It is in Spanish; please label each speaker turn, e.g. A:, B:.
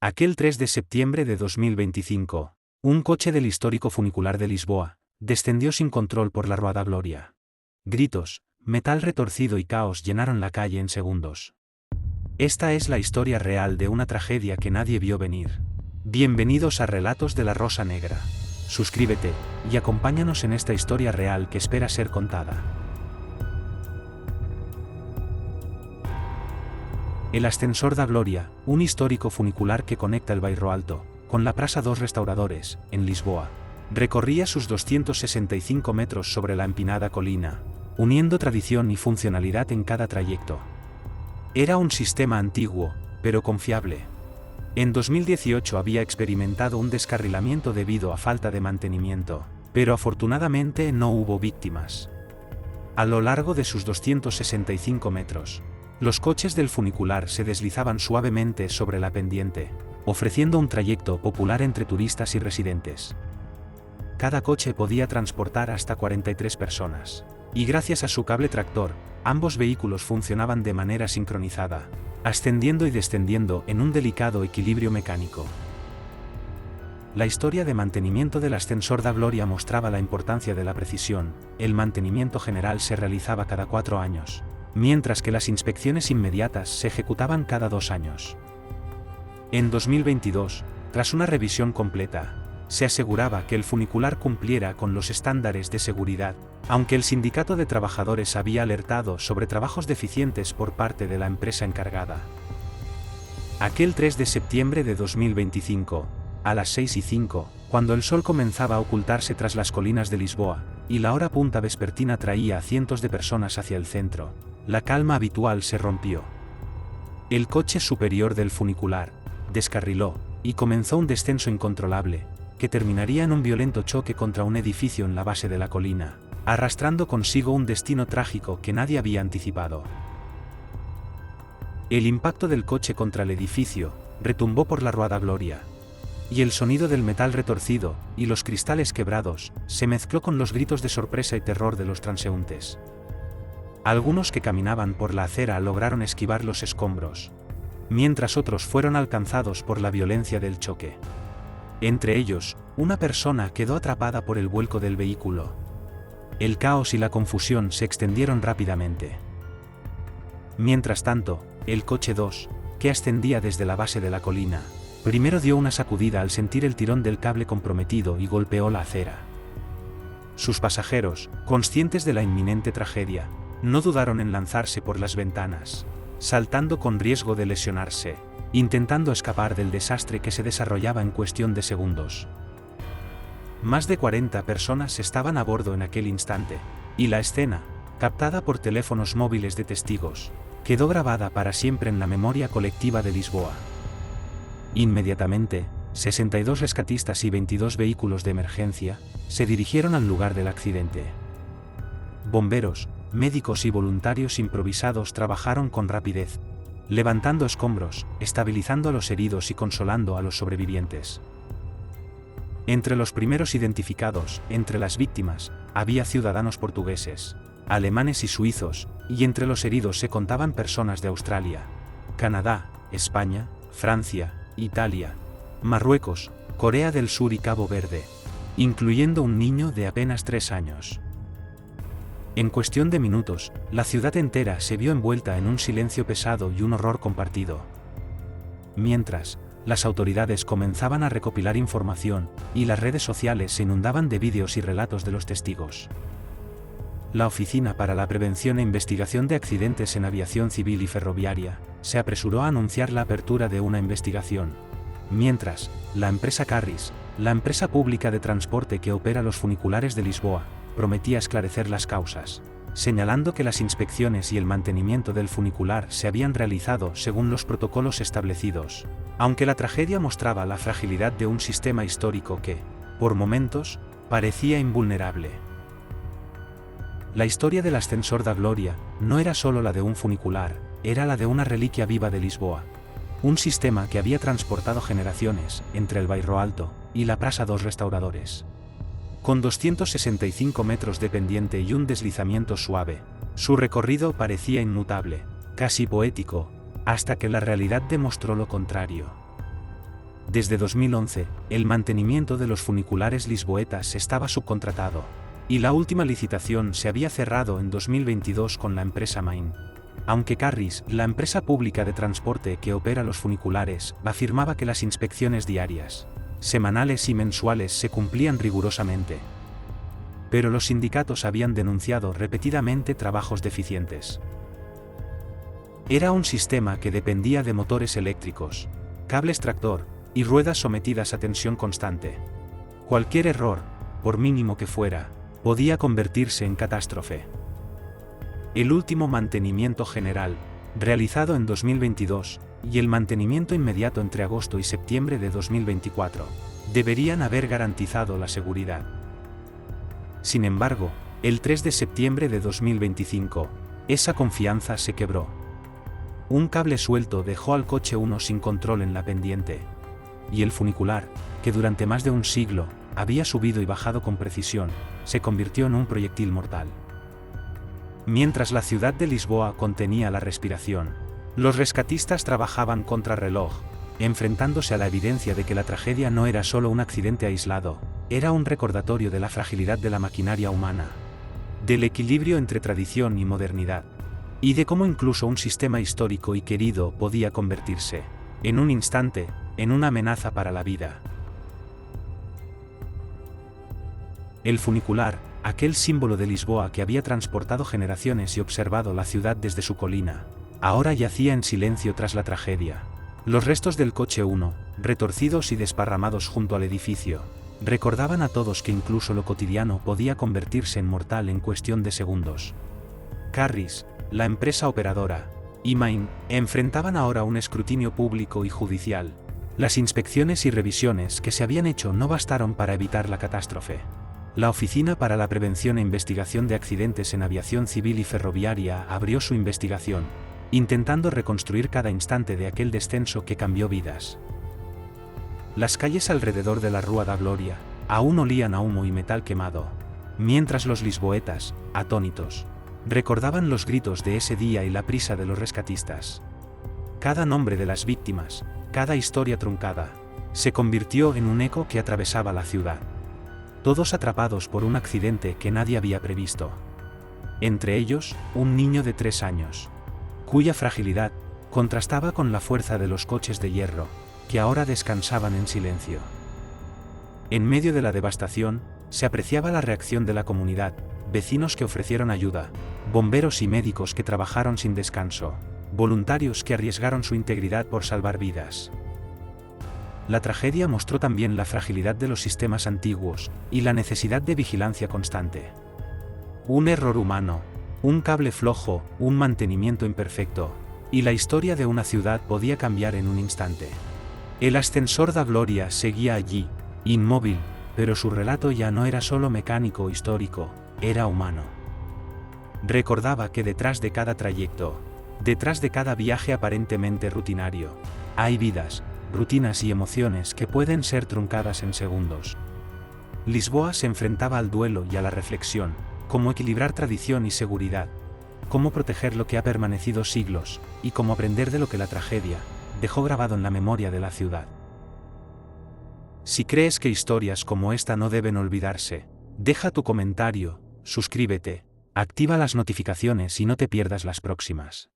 A: Aquel 3 de septiembre de 2025, un coche del histórico funicular de Lisboa descendió sin control por la Rua da Glória. Gritos, metal retorcido y caos llenaron la calle en segundos. Esta es la historia real de una tragedia que nadie vio venir. Bienvenidos a Relatos de la Rosa Negra. Suscríbete y acompáñanos en esta historia real que espera ser contada. El Ascensor da Glória, un histórico funicular que conecta el Bairro Alto con la Praça dos Restauradores, en Lisboa, recorría sus 265 metros sobre la empinada colina, uniendo tradición y funcionalidad en cada trayecto. Era un sistema antiguo, pero confiable. En 2018 había experimentado un descarrilamiento debido a falta de mantenimiento, pero afortunadamente no hubo víctimas. A lo largo de sus 265 metros, los coches del funicular se deslizaban suavemente sobre la pendiente, ofreciendo un trayecto popular entre turistas y residentes. Cada coche podía transportar hasta 43 personas, y gracias a su cable tractor, ambos vehículos funcionaban de manera sincronizada, ascendiendo y descendiendo en un delicado equilibrio mecánico. La historia de mantenimiento del Ascensor da Glória mostraba la importancia de la precisión. El mantenimiento general se realizaba cada 4 años, mientras que las inspecciones inmediatas se ejecutaban cada 2 años. En 2022, tras una revisión completa, se aseguraba que el funicular cumpliera con los estándares de seguridad, aunque el sindicato de trabajadores había alertado sobre trabajos deficientes por parte de la empresa encargada. Aquel 3 de septiembre de 2025, a las 6:05, cuando el sol comenzaba a ocultarse tras las colinas de Lisboa, y la hora punta vespertina traía a cientos de personas hacia el centro, la calma habitual se rompió. El coche superior del funicular descarriló, y comenzó un descenso incontrolable, que terminaría en un violento choque contra un edificio en la base de la colina, arrastrando consigo un destino trágico que nadie había anticipado. El impacto del coche contra el edificio retumbó por la Rua da Glória, y el sonido del metal retorcido y los cristales quebrados se mezcló con los gritos de sorpresa y terror de los transeúntes. Algunos que caminaban por la acera lograron esquivar los escombros, mientras otros fueron alcanzados por la violencia del choque. Entre ellos, una persona quedó atrapada por el vuelco del vehículo. El caos y la confusión se extendieron rápidamente. Mientras tanto, el coche 2, que ascendía desde la base de la colina, primero dio una sacudida al sentir el tirón del cable comprometido y golpeó la acera. Sus pasajeros, conscientes de la inminente tragedia, no dudaron en lanzarse por las ventanas, saltando con riesgo de lesionarse, intentando escapar del desastre que se desarrollaba en cuestión de segundos. Más de 40 personas estaban a bordo en aquel instante, y la escena, captada por teléfonos móviles de testigos, quedó grabada para siempre en la memoria colectiva de Lisboa. Inmediatamente, 62 rescatistas y 22 vehículos de emergencia se dirigieron al lugar del accidente. Bomberos, médicos y voluntarios improvisados trabajaron con rapidez, levantando escombros, estabilizando a los heridos y consolando a los sobrevivientes. Entre los primeros identificados, entre las víctimas, había ciudadanos portugueses, alemanes y suizos, y entre los heridos se contaban personas de Australia, Canadá, España, Francia, Italia, Marruecos, Corea del Sur y Cabo Verde, incluyendo un niño de apenas 3 años. En cuestión de minutos, la ciudad entera se vio envuelta en un silencio pesado y un horror compartido. Mientras, las autoridades comenzaban a recopilar información, y las redes sociales se inundaban de vídeos y relatos de los testigos. La Oficina para la Prevención e Investigación de Accidentes en Aviación Civil y Ferroviaria se apresuró a anunciar la apertura de una investigación, mientras, la empresa Carris, la empresa pública de transporte que opera los funiculares de Lisboa, prometía esclarecer las causas, señalando que las inspecciones y el mantenimiento del funicular se habían realizado según los protocolos establecidos, aunque la tragedia mostraba la fragilidad de un sistema histórico que, por momentos, parecía invulnerable. La historia del Ascensor da Glória no era solo la de un funicular, era la de una reliquia viva de Lisboa. Un sistema que había transportado generaciones entre el Bairro Alto y la Praça dos Restauradores. Con 265 metros de pendiente y un deslizamiento suave, su recorrido parecía inmutable, casi poético, hasta que la realidad demostró lo contrario. Desde 2011, el mantenimiento de los funiculares lisboetas estaba subcontratado, y la última licitación se había cerrado en 2022 con la empresa Main. Aunque Carris, la empresa pública de transporte que opera los funiculares, afirmaba que las inspecciones diarias, semanales y mensuales se cumplían rigurosamente. Pero los sindicatos habían denunciado repetidamente trabajos deficientes. Era un sistema que dependía de motores eléctricos, cables tractor y ruedas sometidas a tensión constante. Cualquier error, por mínimo que fuera, podía convertirse en catástrofe. El último mantenimiento general, realizado en 2022, y el mantenimiento inmediato entre agosto y septiembre de 2024, deberían haber garantizado la seguridad. Sin embargo, el 3 de septiembre de 2025, esa confianza se quebró. Un cable suelto dejó al coche 1 sin control en la pendiente. Y el funicular, que durante más de un siglo había subido y bajado con precisión, se convirtió en un proyectil mortal. Mientras la ciudad de Lisboa contenía la respiración, los rescatistas trabajaban contrarreloj, enfrentándose a la evidencia de que la tragedia no era solo un accidente aislado, era un recordatorio de la fragilidad de la maquinaria humana, del equilibrio entre tradición y modernidad, y de cómo incluso un sistema histórico y querido podía convertirse, en un instante, en una amenaza para la vida. El funicular, aquel símbolo de Lisboa que había transportado generaciones y observado la ciudad desde su colina, ahora yacía en silencio tras la tragedia. Los restos del coche 1, retorcidos y desparramados junto al edificio, recordaban a todos que incluso lo cotidiano podía convertirse en mortal en cuestión de segundos. Carris, la empresa operadora, y Main, enfrentaban ahora un escrutinio público y judicial. Las inspecciones y revisiones que se habían hecho no bastaron para evitar la catástrofe. La Oficina para la Prevención e Investigación de Accidentes en Aviación Civil y Ferroviaria abrió su investigación, intentando reconstruir cada instante de aquel descenso que cambió vidas. Las calles alrededor de la Rua da Glória aún olían a humo y metal quemado, mientras los lisboetas, atónitos, recordaban los gritos de ese día y la prisa de los rescatistas. Cada nombre de las víctimas, cada historia truncada, se convirtió en un eco que atravesaba la ciudad. Todos atrapados por un accidente que nadie había previsto. Entre ellos, un niño de 3 años, cuya fragilidad contrastaba con la fuerza de los coches de hierro, que ahora descansaban en silencio. En medio de la devastación, se apreciaba la reacción de la comunidad, vecinos que ofrecieron ayuda, bomberos y médicos que trabajaron sin descanso, voluntarios que arriesgaron su integridad por salvar vidas. La tragedia mostró también la fragilidad de los sistemas antiguos y la necesidad de vigilancia constante. Un error humano, un cable flojo, un mantenimiento imperfecto, y la historia de una ciudad podía cambiar en un instante. El ascensor da Glória seguía allí, inmóvil, pero su relato ya no era solo mecánico o histórico, era humano. Recordaba que detrás de cada trayecto, detrás de cada viaje aparentemente rutinario, hay vidas, rutinas y emociones que pueden ser truncadas en segundos. Lisboa se enfrentaba al duelo y a la reflexión, cómo equilibrar tradición y seguridad, cómo proteger lo que ha permanecido siglos, y cómo aprender de lo que la tragedia dejó grabado en la memoria de la ciudad. Si crees que historias como esta no deben olvidarse, deja tu comentario, suscríbete, activa las notificaciones y no te pierdas las próximas.